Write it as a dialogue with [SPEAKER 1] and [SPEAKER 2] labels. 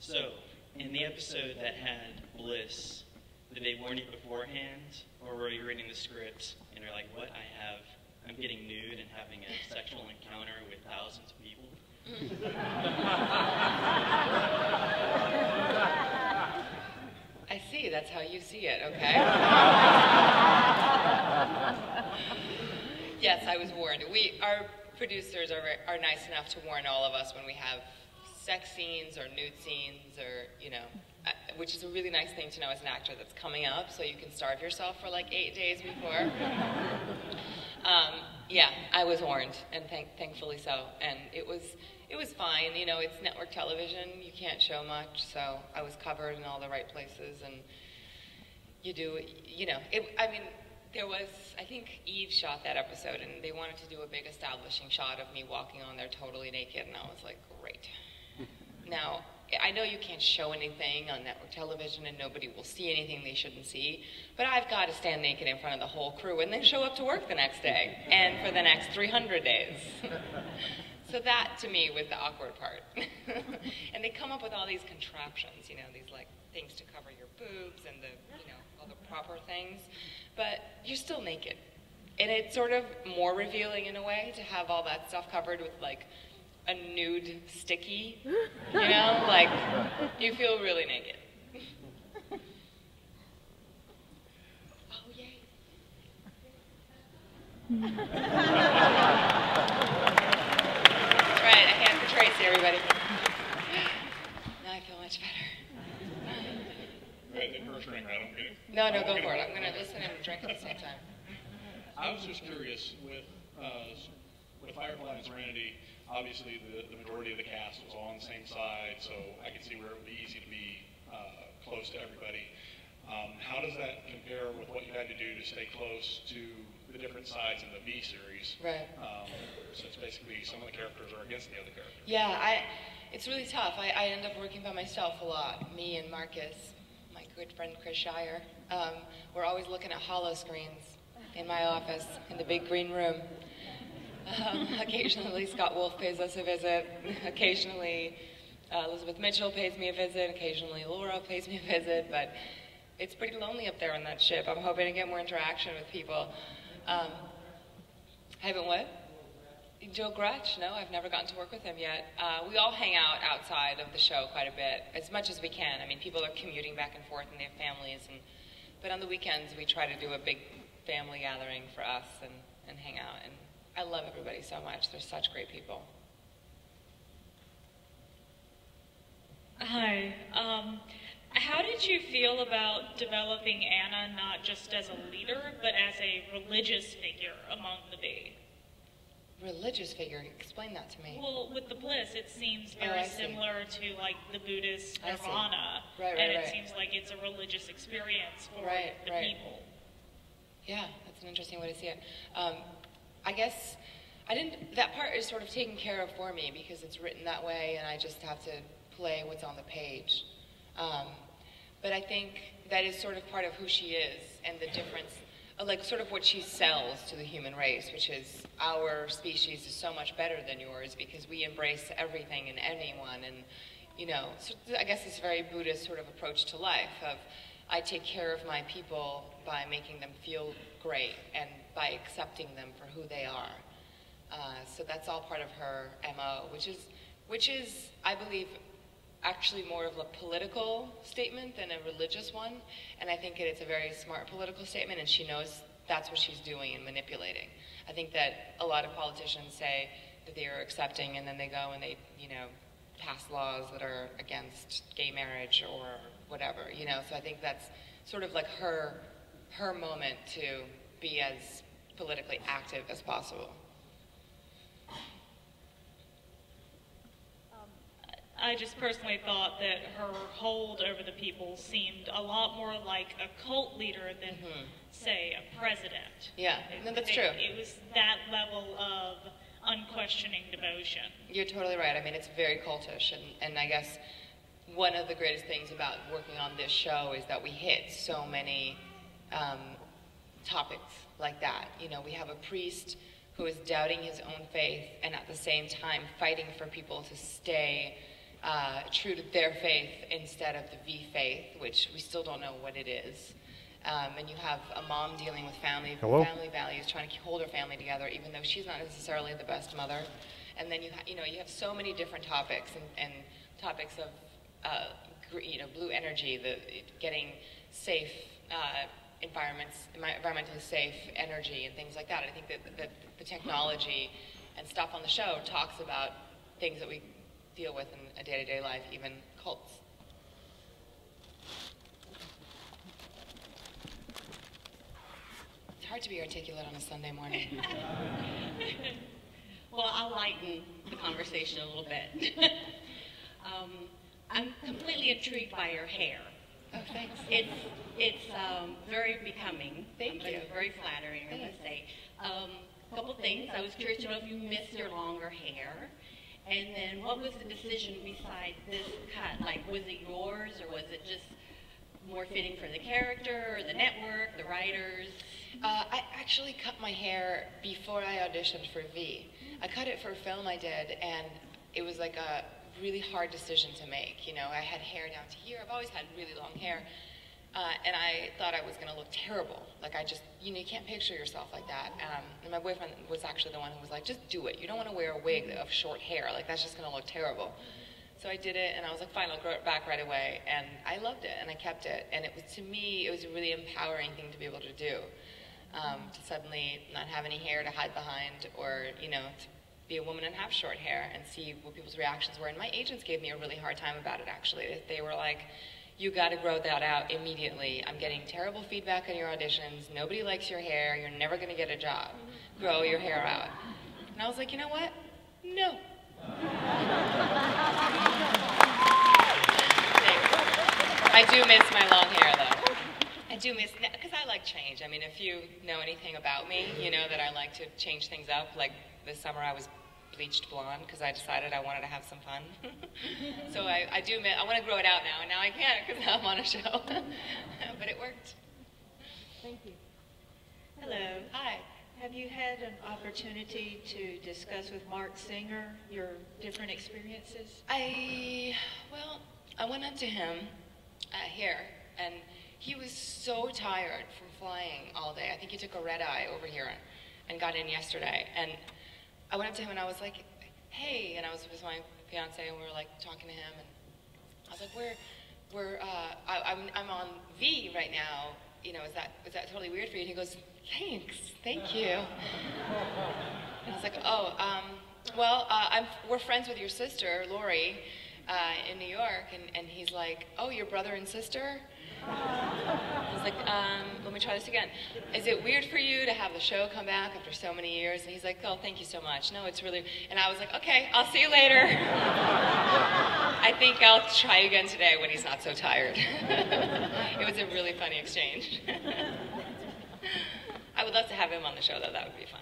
[SPEAKER 1] So, in the episode that had Bliss, did they warn you beforehand, or were you reading the script and you're like, what, I'm getting nude and having a sexual encounter with thousands of people?
[SPEAKER 2] I see, that's how you see it, okay? Yes, I was warned. Our producers are nice enough to warn all of us when we have sex scenes or nude scenes or, you know, which is a really nice thing to know as an actor that's coming up, so you can starve yourself for like 8 days before. Yeah, I was warned, and thankfully so. And it was fine. You know, it's network television. You can't show much, so I was covered in all the right places. And you do, you know, I mean, there was, I think Eve shot that episode, and they wanted to do a big establishing shot of me walking on there totally naked, and I was like, great. Now, I know you can't show anything on network television and nobody will see anything they shouldn't see, but I've got to stand naked in front of the whole crew and then show up to work the next day and for the next 300 days. So that, to me, was the awkward part. And they come up with all these contraptions, you know, these like things to cover your boobs and the, you know, all the proper things, but you're still naked. And it's sort of more revealing in a way to have all that stuff covered with like a nude sticky, you know, like you feel really naked. Oh, yay. Right, a hand for Tracy, everybody. Now I feel much better.
[SPEAKER 3] Right, the first ring, I don't get it.
[SPEAKER 2] No, go for it. I'm going to listen and drink at the same time.
[SPEAKER 3] I was just curious, with Firefly and Serenity, obviously the majority of the cast was all on the same side, so I could see where it would be easy to be close to everybody. How does that compare with what you had to do to stay close to the different sides in the V series?
[SPEAKER 2] Right.
[SPEAKER 3] Since basically some of the characters are against the other characters.
[SPEAKER 2] Yeah, it's really tough. I end up working by myself a lot. Me and Marcus, my good friend Chris Shire, we're always looking at hollow screens in my office in the big green room. Occasionally Scott Wolf pays us a visit. Occasionally Elizabeth Mitchell pays me a visit. Occasionally Laura pays me a visit. But it's pretty lonely up there on that ship. I'm hoping to get more interaction with people. Haven't what? Joe Grutch? No, I've never gotten to work with him yet. We all hang out outside of the show quite a bit, as much as we can. I mean, people are commuting back and forth and they have families. But on the weekends, we try to do a big family gathering for us and hang out. And I love everybody so much. They're such great people.
[SPEAKER 4] Hi. How did you feel about developing Anna not just as a leader, but as a religious figure among the V?
[SPEAKER 2] Religious figure? Explain that to me.
[SPEAKER 4] Well, with the Bliss, it seems very similar to like the Buddhist Nirvana.
[SPEAKER 2] Right,
[SPEAKER 4] and it seems like it's a religious experience for the people.
[SPEAKER 2] Yeah, that's an interesting way to see it. I guess that part is sort of taken care of for me because it's written that way and I just have to play what's on the page. But I think that is sort of part of who she is and the difference, like sort of what she sells to the human race, which is our species is so much better than yours because we embrace everything and anyone. And, you know, so I guess it's a very Buddhist sort of approach to life of I take care of my people by making them feel great and by accepting them for who they are. So that's all part of her MO, which is, I believe, actually more of a political statement than a religious one. And I think it's a very smart political statement, and she knows that's what she's doing and manipulating. I think that a lot of politicians say that they are accepting, and then they go and they, you know, pass laws that are against gay marriage or whatever, you know. So I think that's sort of like her moment to be as politically active as possible.
[SPEAKER 4] I just personally thought that her hold over the people seemed a lot more like a cult leader than, say, a president.
[SPEAKER 2] Yeah, no, that's true.
[SPEAKER 4] It was that level of unquestioning devotion.
[SPEAKER 2] You're totally right. I mean, it's very cultish, and I guess one of the greatest things about working on this show is that we hit so many topics like that. You know, we have a priest who is doubting his own faith and at the same time fighting for people to stay true to their faith instead of the V faith, which we still don't know what it is. And you have a mom dealing with family values, trying to hold her family together, even though she's not necessarily the best mother. And then you have so many different topics and topics of blue energy, getting safe environmentally safe energy and things like that. I think that the technology and stuff on the show talks about things that we deal with in a day-to-day life, even cults. It's hard to be articulate on a Sunday morning.
[SPEAKER 5] Well, I'll lighten the conversation a little bit. I'm completely intrigued by your hair.
[SPEAKER 2] Oh, thanks.
[SPEAKER 5] It's very becoming.
[SPEAKER 2] Thank you.
[SPEAKER 5] Very flattering, I must say. A couple things. I was curious to know if you missed your longer hair. And then what was the decision besides this cut? Like, was it yours, or was it just more fitting for the character, or the network, the writers?
[SPEAKER 2] I actually cut my hair before I auditioned for V. I cut it for a film I did, and it was like a really hard decision to make. You know, I had hair down to here. I've always had really long hair. And I thought I was going to look terrible. Like, you can't picture yourself like that. And my boyfriend was actually the one who was like, just do it. You don't want to wear a wig of short hair. Like, that's just going to look terrible. So I did it, and I was like, fine, I'll grow it back right away. And I loved it, and I kept it. And to me, it was a really empowering thing to be able to do. To suddenly not have any hair to hide behind, or, to be a woman and have short hair and see what people's reactions were. And my agents gave me a really hard time about it, actually. They were like, you got to grow that out immediately. I'm getting terrible feedback on your auditions. Nobody likes your hair. You're never going to get a job. Grow your hair out. And I was like, you know what? No. I do miss my long hair, though. I do miss, because I like change. I mean, if you know anything about me, you know that I like to change things up. Like this summer I was bleached blonde because I decided I wanted to have some fun. So I want to grow it out now, and now I can't because I'm on a show. But it worked.
[SPEAKER 6] Thank you.
[SPEAKER 2] Hello. Hi.
[SPEAKER 6] Have you had an opportunity to discuss with Marc Singer your different experiences?
[SPEAKER 2] I went up to him here, and he was so tired from flying all day. I think he took a red eye over here and got in yesterday. And I went up to him and I was like, hey, and I was with my fiance and we were like talking to him, and I was like, I'm on V right now. Is that totally weird for you? And he goes, thanks, thank you. And I was like, oh, we're friends with your sister, Lori, in New York, and he's like, oh, your brother and sister? I was like, let me try this again. Is it weird for you to have the show come back after so many years? And he's like, oh, thank you so much. No, it's really, and I was like, okay, I'll see you later. I think I'll try again today when he's not so tired. It was a really funny exchange. I would love to have him on the show, though. That would be fun.